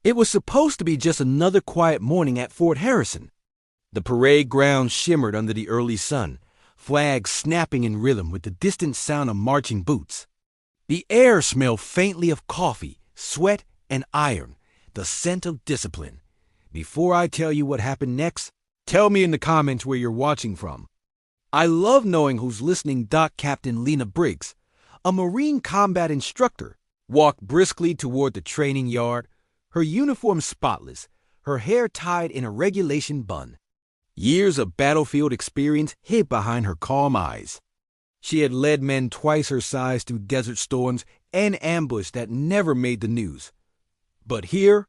It was supposed to be just another quiet morning at Fort Harrison. The parade ground shimmered under the early sun, flags snapping in rhythm with the distant sound of marching boots. The air smelled faintly of coffee, sweat, and iron, the scent of discipline. Before I tell you what happened next, tell me in the comments where you're watching from. I love knowing who's listening. Captain Lena Briggs, a Marine combat instructor, walked briskly toward the training yard, her uniform spotless, her hair tied in a regulation bun. Years of battlefield experience hid behind her calm eyes. She had led men twice her size through desert storms and ambush that never made the news. But here,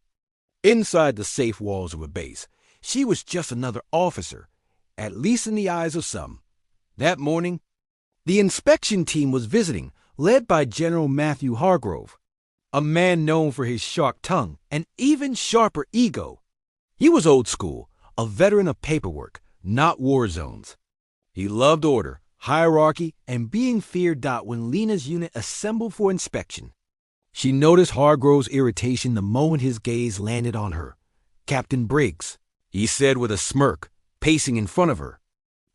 inside the safe walls of a base, she was just another officer, at least in the eyes of some. That morning, the inspection team was visiting, led by General Matthew Hargrove, a man known for his sharp tongue and even sharper ego. He was old school, a veteran of paperwork, not war zones. He loved order, hierarchy, and being feared. When Lena's unit assembled for inspection, she noticed Hargrove's irritation the moment his gaze landed on her. "Captain Briggs," he said with a smirk, pacing in front of her.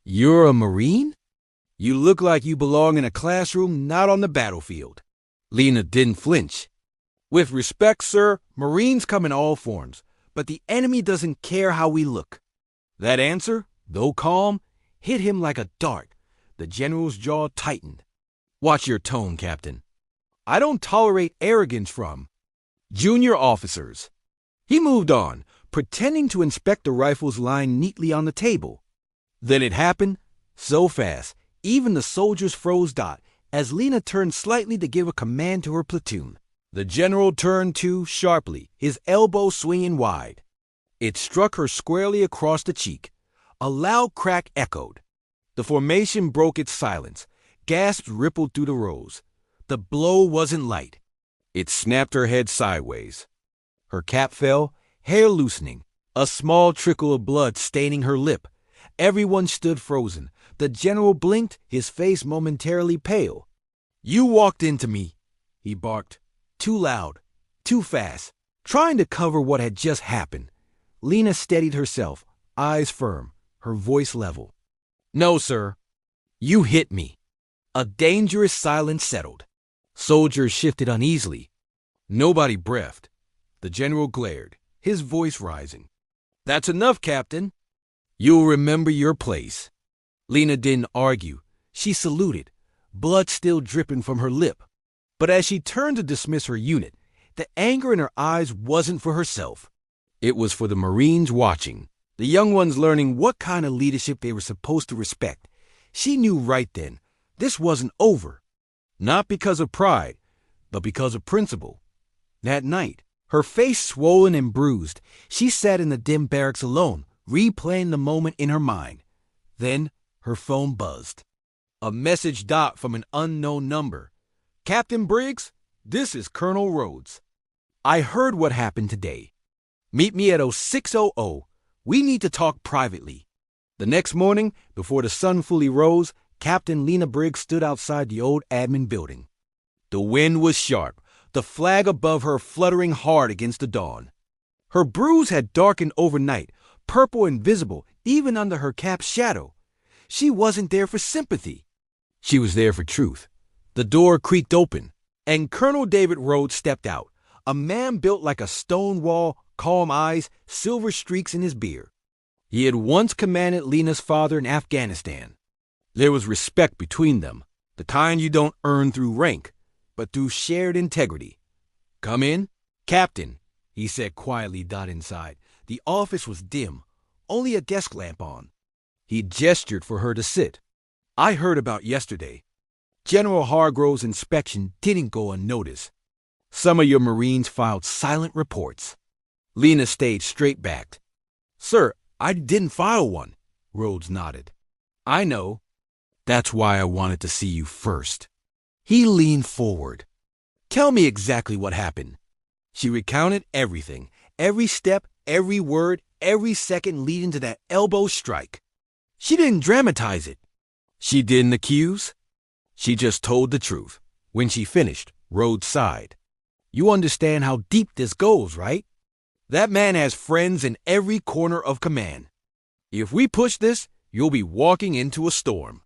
"You're a Marine? You look like you belong in a classroom, not on the battlefield." Lena didn't flinch. "With respect, sir, Marines come in all forms, but the enemy doesn't care how we look." That answer, though calm, hit him like a dart. The general's jaw tightened. "Watch your tone, Captain. I don't tolerate arrogance from junior officers." He moved on, pretending to inspect the rifles lying neatly on the table. Then it happened, so fast, even the soldiers froze. As Lena turned slightly to give a command to her platoon, the general turned too sharply, his elbow swinging wide. It struck her squarely across the cheek. A loud crack echoed. The formation broke its silence. Gasps rippled through the rows. The blow wasn't light. It snapped her head sideways. Her cap fell, hair loosening, a small trickle of blood staining her lip. Everyone stood frozen. The general blinked, his face momentarily pale. "You walked into me," he barked. Too loud, too fast, trying to cover what had just happened. Lena steadied herself, eyes firm, her voice level. "No, sir. You hit me." A dangerous silence settled. Soldiers shifted uneasily. Nobody breathed. The general glared, his voice rising. "That's enough, Captain. You'll remember your place." Lena didn't argue. She saluted, blood still dripping from her lip. But as she turned to dismiss her unit, the anger in her eyes wasn't for herself. It was for the Marines watching, the young ones learning what kind of leadership they were supposed to respect. She knew right then, this wasn't over. Not because of pride, but because of principle. That night, her face swollen and bruised, she sat in the dim barracks alone, replaying the moment in her mind. Then her phone buzzed. A message from an unknown number. "Captain Briggs, this is Colonel Rhodes. I heard what happened today. Meet me at 0600. We need to talk privately." The next morning, before the sun fully rose, Captain Lena Briggs stood outside the old admin building. The wind was sharp, the flag above her fluttering hard against the dawn. Her bruise had darkened overnight, purple and visible even under her cap's shadow. She wasn't there for sympathy. She was there for truth. The door creaked open, and Colonel David Rhodes stepped out, a man built like a stone wall, calm eyes, silver streaks in his beard. He had once commanded Lena's father in Afghanistan. There was respect between them, the kind you don't earn through rank, but through shared integrity. "Come in, Captain," he said quietly. Inside, the office was dim, only a desk lamp on. He gestured for her to sit. "I heard about yesterday. General Hargrove's inspection didn't go unnoticed. Some of your Marines filed silent reports." Lena stayed straight-backed. "Sir, I didn't file one," Rhodes nodded. "I know. That's why I wanted to see you first." He leaned forward. "Tell me exactly what happened." She recounted everything, every step, every word, every second leading to that elbow strike. She didn't dramatize it. She didn't accuse. She just told the truth. When she finished, Rhodes sighed. "You understand how deep this goes, right?" That man has friends in every corner of command. If we push this, you'll be walking into a storm.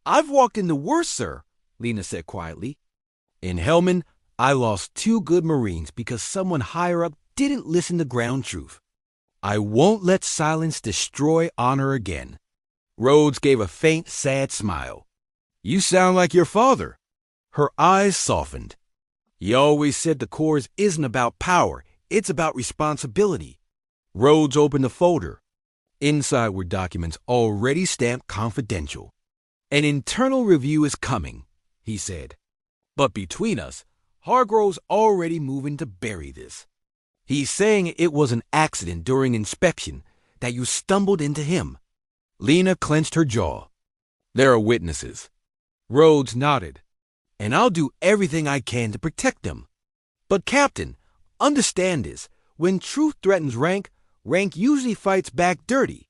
I've walked into worse, sir, Lena said quietly. In Helmand, I lost 2 good Marines because someone higher up didn't listen to ground truth. I won't let silence destroy honor again. Rhodes gave a faint, sad smile. You sound like your father. Her eyes softened. He always said the Corps isn't about power, it's about responsibility. Rhodes opened a folder. Inside were documents already stamped confidential. An internal review is coming, he said. But between us, Hargrove's already moving to bury this. He's saying it was an accident during inspection, that you stumbled into him. Lena clenched her jaw. There are witnesses. Rhodes nodded. And I'll do everything I can to protect them. But Captain, understand this. When truth threatens rank, rank usually fights back dirty.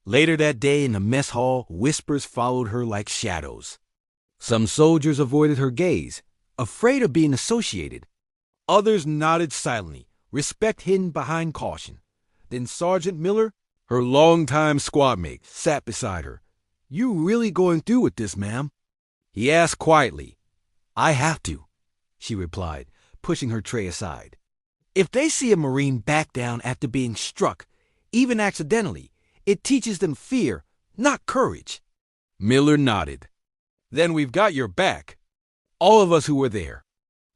Later that day in the mess hall, whispers followed her like shadows. Some soldiers avoided her gaze, afraid of being associated. Others nodded silently, respect hidden behind caution. Then Sergeant Miller, her longtime squad mate, sat beside her. You really going through with this, ma'am? He asked quietly. I have to, she replied, pushing her tray aside. If they see a Marine back down after being struck, even accidentally, it teaches them fear, not courage. Miller nodded. Then we've got your back. All of us who were there.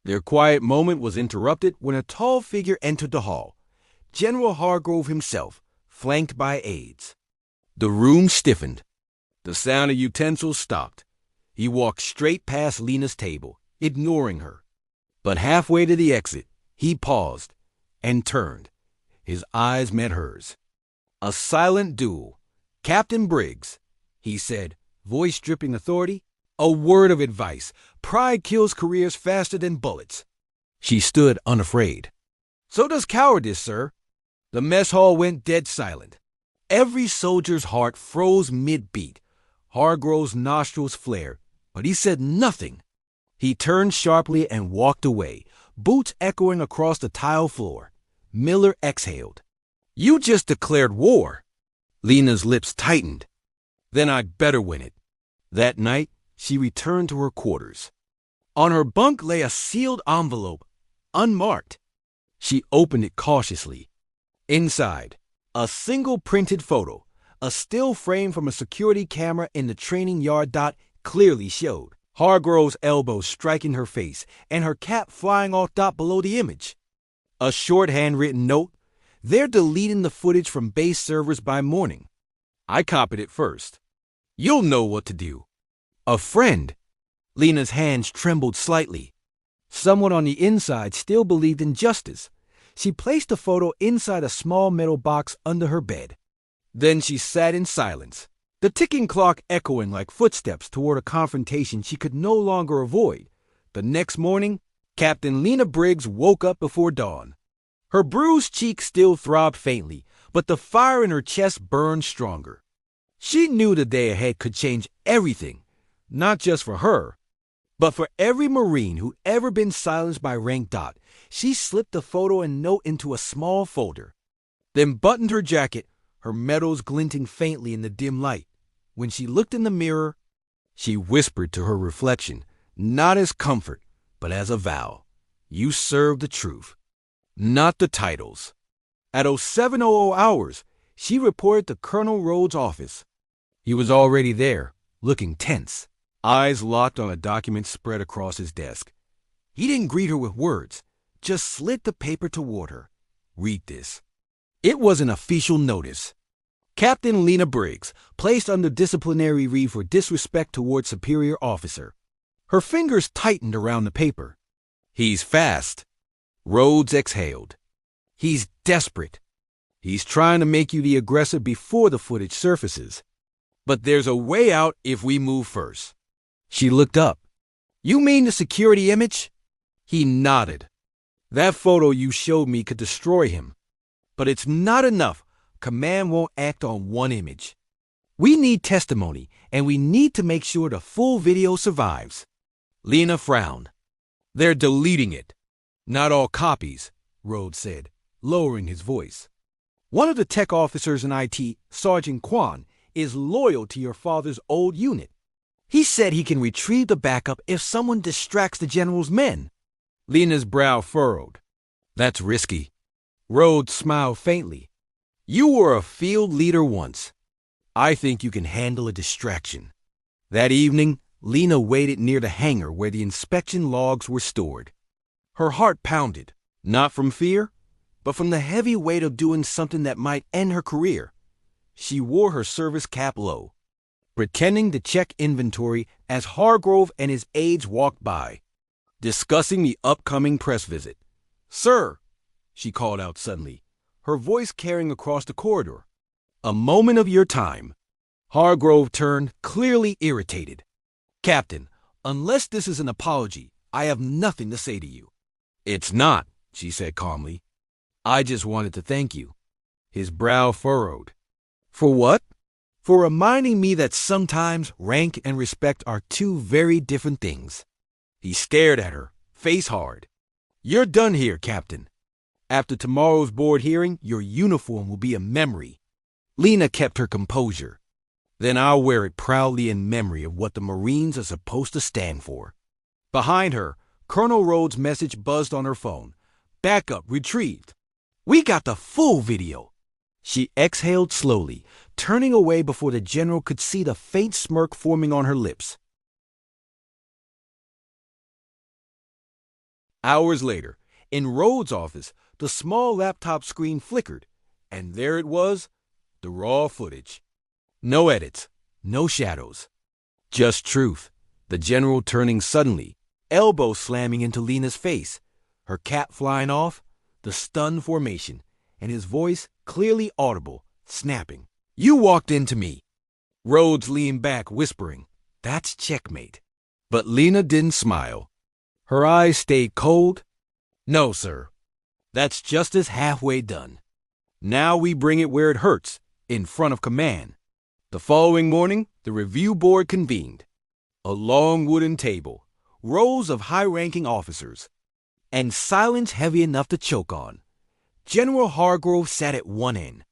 Their quiet moment was interrupted when a tall figure entered the hall. General Hargrove himself, flanked by aides. The room stiffened. The sound of utensils stopped. He walked straight past Lena's table, ignoring her. But halfway to the exit, he paused and turned. His eyes met hers. A silent duel. Captain Briggs, he said, voice dripping authority. A word of advice. Pride kills careers faster than bullets. She stood unafraid. So does cowardice, sir. The mess hall went dead silent. Every soldier's heart froze mid-beat. Hargrove's nostrils flared, but he said nothing. He turned sharply and walked away, boots echoing across the tile floor. Miller exhaled. You just declared war. Lena's lips tightened. Then I'd better win it. That night, she returned to her quarters. On her bunk lay a sealed envelope, unmarked. She opened it cautiously. Inside, a single printed photo, a still frame from a security camera in the training yard dot clearly showed Hargrove's elbow striking her face and her cap flying off dot below the image. A short handwritten note. They're deleting the footage from base servers by morning. I copied it first. You'll know what to do. A friend. Lena's hands trembled slightly. Someone on the inside still believed in justice. She placed the photo inside a small metal box under her bed. Then she sat in silence, the ticking clock echoing like footsteps toward a confrontation she could no longer avoid. The next morning, Captain Lena Briggs woke up before dawn. Her bruised cheek still throbbed faintly, but the fire in her chest burned stronger. She knew the day ahead could change everything, not just for her, but for every Marine who'd ever been silenced by rank dot. She slipped the photo and note into a small folder, then buttoned her jacket, her medals glinting faintly in the dim light. When she looked in the mirror, she whispered to her reflection, not as comfort, but as a vow. You served the truth, not the titles. At 07:00 hours, she reported to Colonel Rhodes' office. He was already there, looking tense, eyes locked on a document spread across his desk. He didn't greet her with words, just slid the paper toward her. Read this. It was an official notice. Captain Lena Briggs, placed under disciplinary leave for disrespect toward superior officer. Her fingers tightened around the paper. He's fast. Rhodes exhaled. He's desperate. He's trying to make you the aggressor before the footage surfaces. But there's a way out if we move first. She looked up. You mean the security image? He nodded. That photo you showed me could destroy him. But it's not enough. Command won't act on one image. We need testimony, and we need to make sure the full video survives. Lena frowned. They're deleting it. Not all copies, Rhodes said, lowering his voice. "One of the tech officers in IT, Sergeant Kwan, is loyal to your father's old unit. He said he can retrieve the backup if someone distracts the general's men." Lena's brow furrowed. "That's risky." Rhodes smiled faintly. "You were a field leader once. I think you can handle a distraction." That evening, Lena waited near the hangar where the inspection logs were stored. Her heart pounded, not from fear, but from the heavy weight of doing something that might end her career. She wore her service cap low, pretending to check inventory as Hargrove and his aides walked by, discussing the upcoming press visit. "Sir," she called out suddenly, her voice carrying across the corridor. "A moment of your time." Hargrove turned, clearly irritated. "Captain, unless this is an apology, I have nothing to say to you." "It's not," she said calmly. "I just wanted to thank you." His brow furrowed. "For what?" "For reminding me that sometimes rank and respect are two very different things." He stared at her, face hard. "You're done here, Captain. After tomorrow's board hearing, your uniform will be a memory." Lena kept her composure. "Then I'll wear it proudly in memory of what the Marines are supposed to stand for." Behind her, Colonel Rhodes' message buzzed on her phone. "Backup retrieved. We got the full video." She exhaled slowly, turning away before the general could see the faint smirk forming on her lips. Hours later, in Rhodes' office, the small laptop screen flickered, and there it was, the raw footage. No edits, no shadows. Just truth. The general turning suddenly, elbow slamming into Lena's face, her cap flying off, the stunned formation, and his voice clearly audible, snapping. "You walked into me." Rhodes leaned back, whispering, "That's checkmate." But Lena didn't smile. Her eyes stayed cold. "No, sir. That's justice halfway done. Now we bring it where it hurts, in front of command." The following morning, the review board convened. A long wooden table, rows of high-ranking officers, and silence heavy enough to choke on. General Hargrove sat at one end.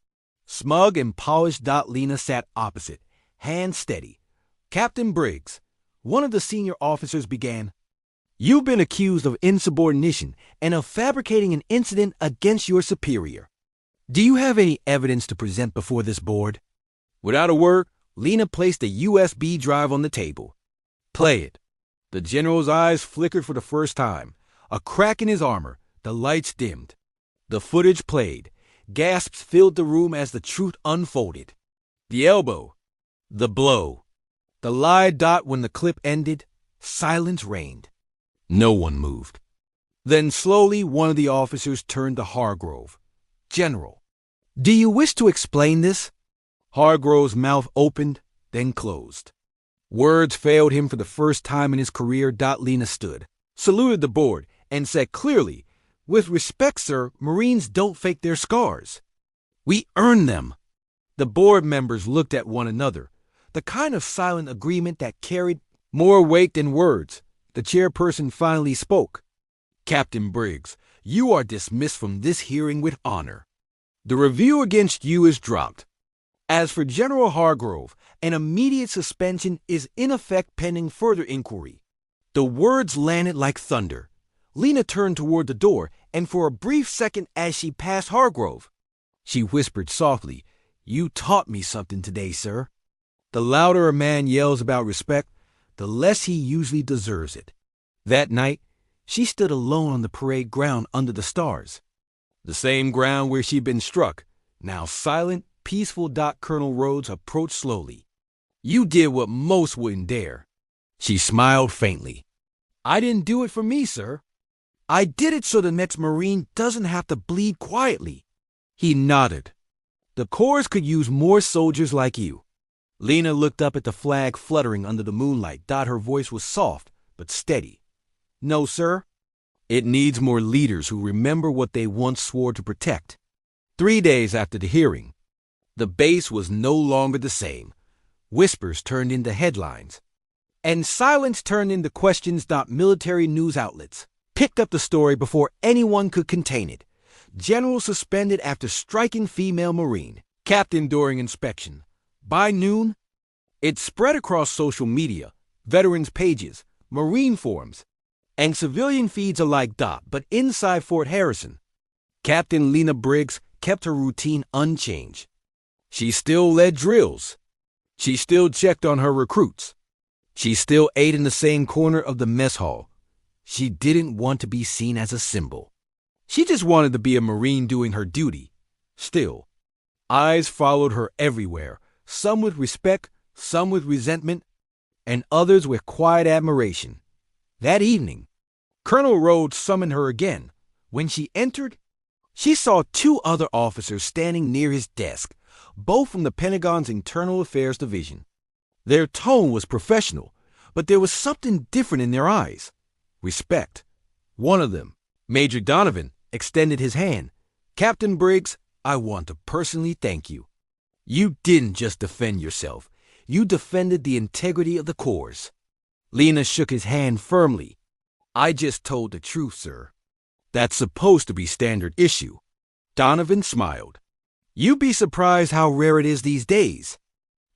Smug and polished Lena sat opposite, hands steady. Captain Briggs, one of the senior officers, began, "You've been accused of insubordination and of fabricating an incident against your superior. Do you have any evidence to present before this board?" Without a word, Lena placed a USB drive on the table. "Play it." The general's eyes flickered for the first time. A crack in his armor, the lights dimmed. The footage played. Gasps filled the room as the truth unfolded. The elbow. The blow. The lie dot when the clip ended. Silence reigned. No one moved. Then slowly one of the officers turned to Hargrove. "General, do you wish to explain this?" Hargrove's mouth opened, then closed. Words failed him for the first time in his career. Lena stood, saluted the board, and said clearly, "With respect, sir, Marines don't fake their scars. We earn them." The board members looked at one another, the kind of silent agreement that carried more weight than words. The chairperson finally spoke. "Captain Briggs, you are dismissed from this hearing with honor. The review against you is dropped. As for General Hargrove, an immediate suspension is in effect pending further inquiry." The words landed like thunder. Lena turned toward the door, and for a brief second as she passed Hargrove, she whispered softly, "You taught me something today, sir." The louder a man yells about respect, the less he usually deserves it. That night, she stood alone on the parade ground under the stars. The same ground where she'd been struck, now silent, peaceful. Colonel Rhodes approached slowly. "You did what most wouldn't dare." She smiled faintly. "I didn't do it for me, sir. I did it so the next Marine doesn't have to bleed quietly." He nodded. "The Corps could use more soldiers like you." Lena looked up at the flag fluttering under the moonlight. Her voice was soft but steady. "No, sir. It needs more leaders who remember what they once swore to protect." 3 days after the hearing, the base was no longer the same. Whispers turned into headlines, and silence turned into questions. Military news outlets picked up the story before anyone could contain it. General suspended after striking female Marine. Captain during inspection. By noon, it spread across social media, veterans pages, Marine forums, and civilian feeds alike. But inside Fort Harrison, Captain Lena Briggs kept her routine unchanged. She still led drills. She still checked on her recruits. She still ate in the same corner of the mess hall. She didn't want to be seen as a symbol. She just wanted to be a Marine doing her duty. Still, eyes followed her everywhere, some with respect, some with resentment, and others with quiet admiration. That evening, Colonel Rhodes summoned her again. When she entered, she saw two other officers standing near his desk, both from the Pentagon's Internal Affairs Division. Their tone was professional, but there was something different in their eyes. Respect. One of them, Major Donovan, extended his hand. Captain Briggs, I want to personally thank you. You didn't just defend yourself. You defended the integrity of the corps. Lena shook his hand firmly. I just told the truth, sir. That's supposed to be standard issue. Donovan smiled. You'd be surprised how rare it is these days.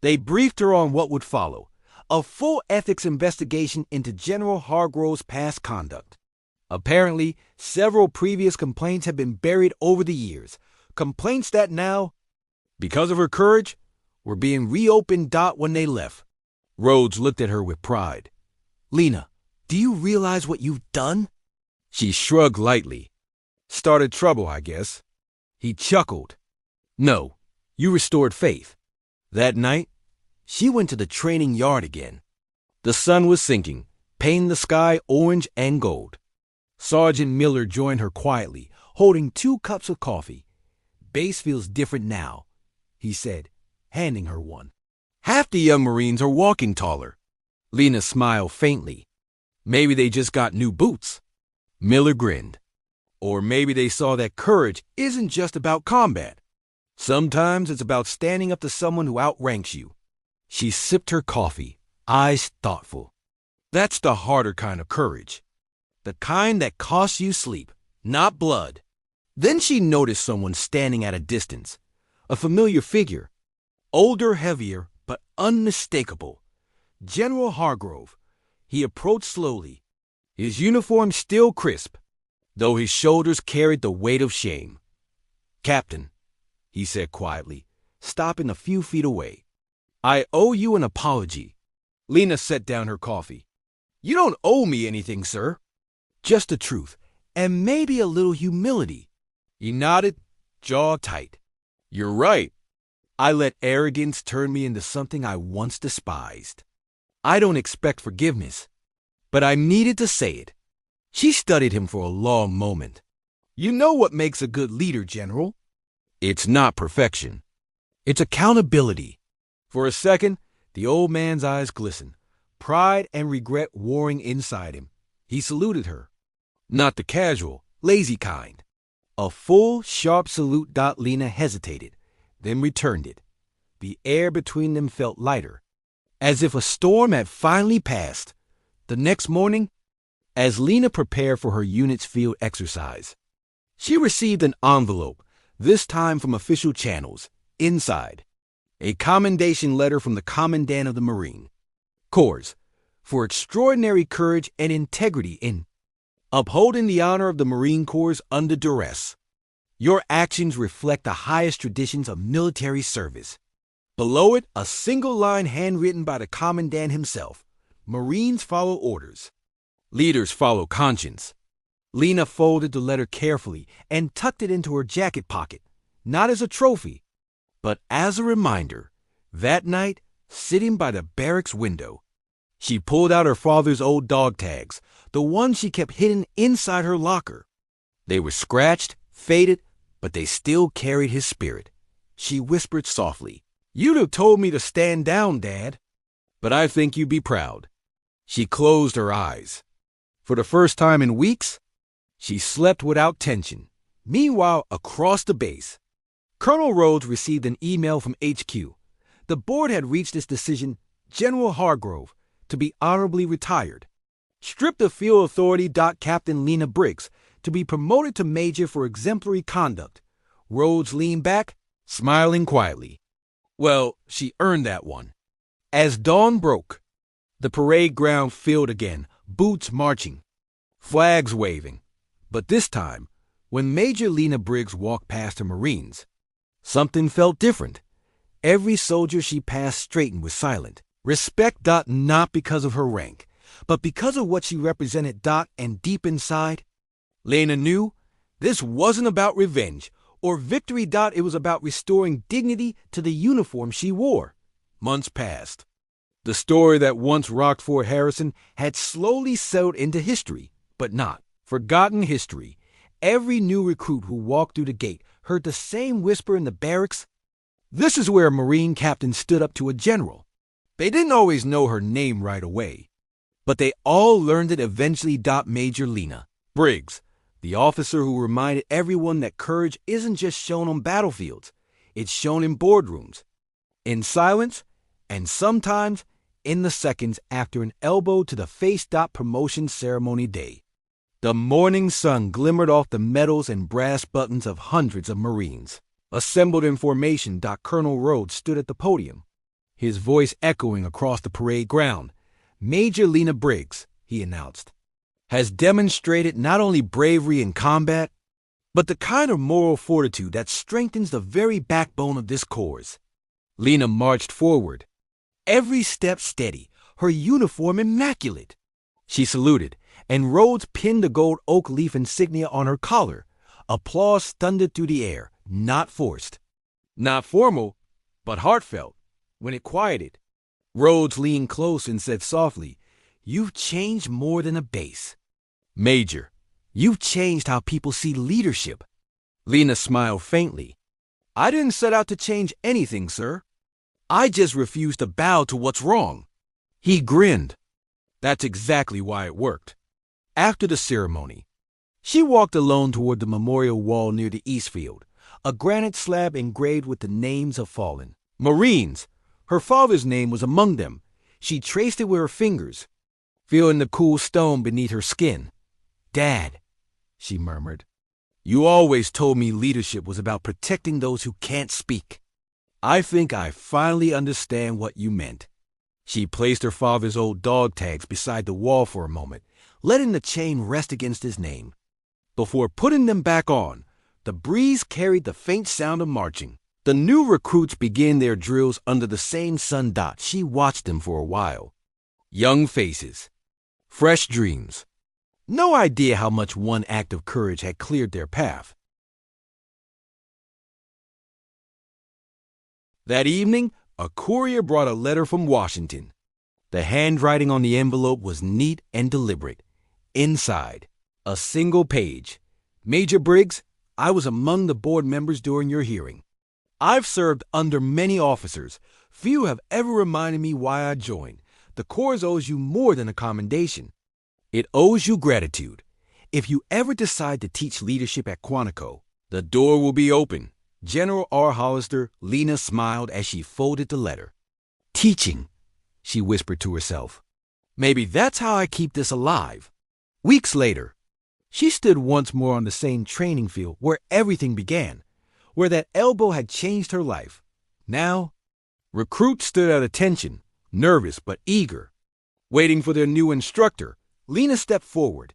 They briefed her on what would follow, a full ethics investigation into General Hargrove's past conduct. Apparently, several previous complaints had been buried over the years, complaints that now, because of her courage, were being reopened. When they left, Rhodes looked at her with pride. Lena, do you realize what you've done? She shrugged lightly. Started trouble, I guess. He chuckled. No, you restored faith. That night, she went to the training yard again. The sun was sinking, painting the sky orange and gold. Sergeant Miller joined her quietly, holding 2 cups of coffee. Base feels different now, he said, handing her one. Half the young Marines are walking taller. Lena smiled faintly. Maybe they just got new boots. Miller grinned. Or maybe they saw that courage isn't just about combat. Sometimes it's about standing up to someone who outranks you. She sipped her coffee, eyes thoughtful. That's the harder kind of courage. The kind that costs you sleep, not blood. Then she noticed someone standing at a distance. A familiar figure. Older, heavier, but unmistakable. General Hargrove. He approached slowly, his uniform still crisp, though his shoulders carried the weight of shame. Captain, he said quietly, stopping a few feet away. I owe you an apology. Lena set down her coffee. You don't owe me anything, sir. Just the truth, and maybe a little humility. He nodded, jaw tight. You're right. I let arrogance turn me into something I once despised. I don't expect forgiveness, but I needed to say it. She studied him for a long moment. You know what makes a good leader, General? It's not perfection. It's accountability. For a second, the old man's eyes glistened, pride and regret warring inside him. He saluted her. Not the casual, lazy kind. A full, sharp salute. Lena hesitated, then returned it. The air between them felt lighter, as if a storm had finally passed. The next morning, as Lena prepared for her unit's field exercise, she received an envelope, this time from official channels. Inside, a commendation letter from the Commandant of the Marine Corps for extraordinary courage and integrity in upholding the honor of the Marine Corps under duress. Your actions reflect the highest traditions of military service. Below it, a single line handwritten by the Commandant himself. Marines follow orders. Leaders follow conscience. Lena folded the letter carefully and tucked it into her jacket pocket, not as a trophy, but as a reminder. That night, sitting by the barracks window, she pulled out her father's old dog tags, the ones she kept hidden inside her locker. They were scratched, faded, but they still carried his spirit. She whispered softly, You'd have told me to stand down, Dad, but I think you'd be proud. She closed her eyes. For the first time in weeks, she slept without tension. Meanwhile, across the base, Colonel Rhodes received an email from HQ. The board had reached its decision, General Hargrove, to be honorably retired. Stripped of field authority. Captain Lena Briggs to be promoted to major for exemplary conduct. Rhodes leaned back, smiling quietly. Well, she earned that one. As dawn broke, the parade ground filled again, boots marching, flags waving. But this time, when Major Lena Briggs walked past her Marines, something felt different. Every soldier she passed straightened was silent. Respect not because of her rank, but because of what she represented. And deep inside, Lena knew this wasn't about revenge or victory. It was about restoring dignity to the uniform she wore. Months passed. The story that once rocked Fort Harrison had slowly settled into history, but not forgotten history. Every new recruit who walked through the gate heard the same whisper in the barracks. This is where a Marine captain stood up to a general. They didn't always know her name right away, but they all learned it eventually. Major Lena Briggs, the officer who reminded everyone that courage isn't just shown on battlefields, it's shown in boardrooms, in silence, and sometimes in the seconds after an elbow to the face. Promotion ceremony day. The morning sun glimmered off the medals and brass buttons of hundreds of Marines. Assembled in formation, Colonel Rhodes stood at the podium, his voice echoing across the parade ground. Major Lena Briggs, he announced, has demonstrated not only bravery in combat, but the kind of moral fortitude that strengthens the very backbone of this corps. Lena marched forward, every step steady, her uniform immaculate. She saluted, and Rhodes pinned the gold oak leaf insignia on her collar. Applause thundered through the air, not forced, not formal, but heartfelt. When it quieted, Rhodes leaned close and said softly, "You've changed more than a base. Major, you've changed how people see leadership." Lena smiled faintly. "I didn't set out to change anything, sir. I just refused to bow to what's wrong." He grinned. That's exactly why it worked. After the ceremony, she walked alone toward the memorial wall near the East Field, a granite slab engraved with the names of fallen Marines. Her father's name was among them. She traced it with her fingers, feeling the cool stone beneath her skin. "Dad," she murmured, "you always told me leadership was about protecting those who can't speak. I think I finally understand what you meant." She placed her father's old dog tags beside the wall for a moment, letting the chain rest against his name. Before putting them back on, the breeze carried the faint sound of marching. The new recruits began their drills under the same sun. She watched them for a while. Young faces, fresh dreams. No idea how much one act of courage had cleared their path. That evening, a courier brought a letter from Washington. The handwriting on the envelope was neat and deliberate. Inside, a single page. "Major Briggs, I was among the board members during your hearing. I've served under many officers. Few have ever reminded me why I joined. The Corps owes you more than a commendation. It owes you gratitude. If you ever decide to teach leadership at Quantico, the door will be open." General R. Hollister. Lena smiled as she folded the letter. "Teaching," she whispered to herself. "Maybe that's how I keep this alive." Weeks later, she stood once more on the same training field where everything began, where that elbow had changed her life. Now, recruits stood at attention, nervous but eager, waiting for their new instructor. Lena stepped forward,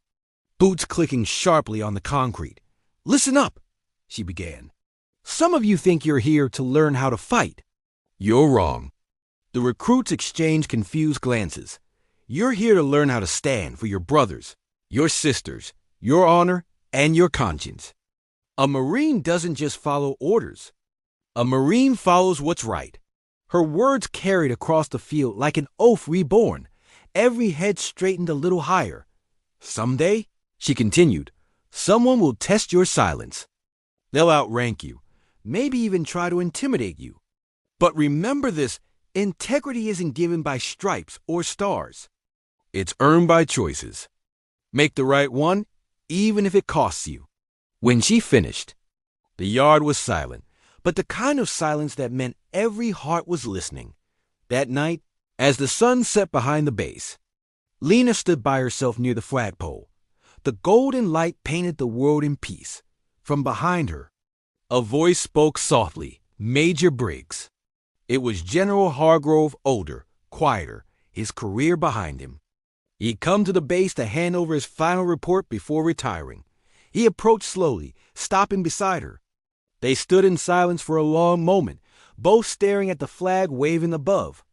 boots clicking sharply on the concrete. "Listen up," she began. "Some of you think you're here to learn how to fight. You're wrong." The recruits exchanged confused glances. "You're here to learn how to stand for your brothers, your sisters, your honor, and your conscience. A Marine doesn't just follow orders. A Marine follows what's right." Her words carried across the field like an oath reborn. Every head straightened a little higher. "Someday," she continued, "someone will test your silence. They'll outrank you, maybe even try to intimidate you. But remember this, integrity isn't given by stripes or stars. It's earned by choices. Make the right one, even if it costs you." When she finished, the yard was silent, but the kind of silence that meant every heart was listening. That night, as the sun set behind the base, Lena stood by herself near the flagpole. The golden light painted the world in peace. From behind her, a voice spoke softly, Major Briggs. It was General Hargrove, older, quieter, his career behind him. He'd come to the base to hand over his final report before retiring. He approached slowly, stopping beside her. They stood in silence for a long moment, both staring at the flag waving above.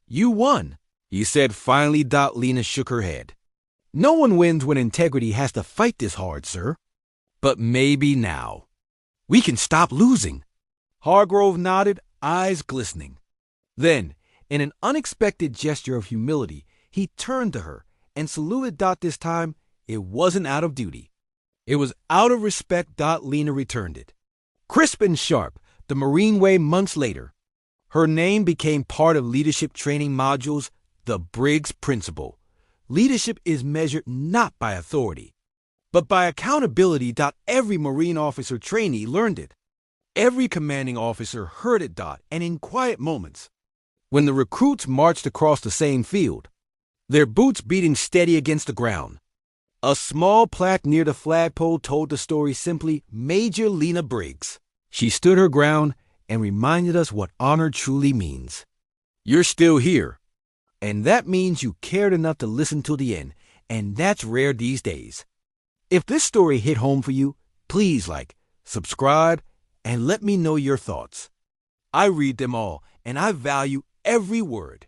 "You won," he said finally. Lena shook her head. "No one wins when integrity has to fight this hard, sir. But maybe now. We can stop losing." Hargrove nodded, eyes glistening. Then, in an unexpected gesture of humility, he turned to her and saluted. This time, it wasn't out of duty. It was out of respect. Lena returned it. Crisp and sharp, the Marine way months later. Her name became part of leadership training modules, the Briggs Principle. Leadership is measured not by authority, but by accountability. Every Marine officer trainee learned it. Every commanding officer heard it. And in quiet moments, when the recruits marched across the same field, their boots beating steady against the ground, a small plaque near the flagpole told the story simply, Major Lena Briggs. She stood her ground and reminded us what honor truly means. You're still here, and that means you cared enough to listen to the end, and that's rare these days. If this story hit home for you, please subscribe, and let me know your thoughts. I read them all, and I value every word.